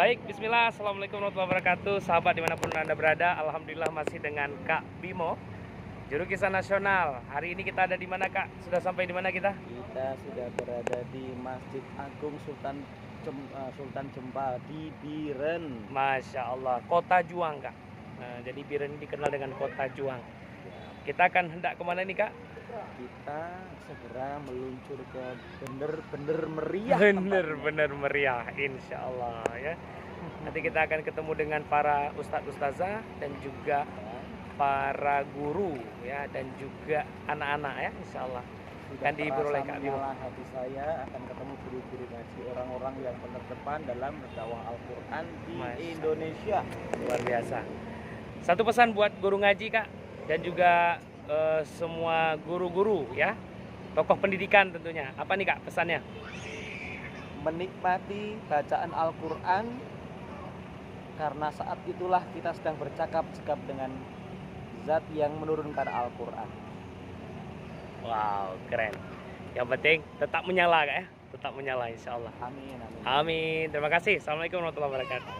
Baik, bismillah, assalamualaikum warahmatullahi wabarakatuh. Sahabat dimanapun Anda berada, alhamdulillah masih dengan Kak Bimo, juru kisah nasional. Hari ini kita ada di mana, Kak? Sudah sampai di mana kita? Kita sudah berada di Masjid Agung Sultan Jempa di Biren. Masya Allah, Kota Juang, Kak. Nah, jadi Biren ini dikenal dengan Kota Juang. Kita akan hendak kemana nih, Kak? Kita segera meluncur ke bener-bener meriah. Bener-bener meriah, insya Allah ya. Nanti kita akan ketemu dengan para ustadz ustazah dan juga para guru ya, dan juga anak-anak ya, insya Allah. Kan dihibur oleh Kak Bimo. Hati saya akan ketemu guru-guru ngaji, orang-orang yang terdepan dalam dakwah Al-Quran di Indonesia. Luar biasa. Satu pesan buat guru ngaji, Kak, dan juga semua guru-guru ya, tokoh pendidikan tentunya. Apa nih, Kak, pesannya? Menikmati bacaan Al-Quran, karena saat itulah kita sedang bercakap-cakap dengan zat yang menurunkan Al-Quran. Wow, keren. Yang penting tetap menyala, Kak ya. Tetap menyala, insya Allah. Amin, amin. Amin. Terima kasih. Assalamualaikum warahmatullahi wabarakatuh.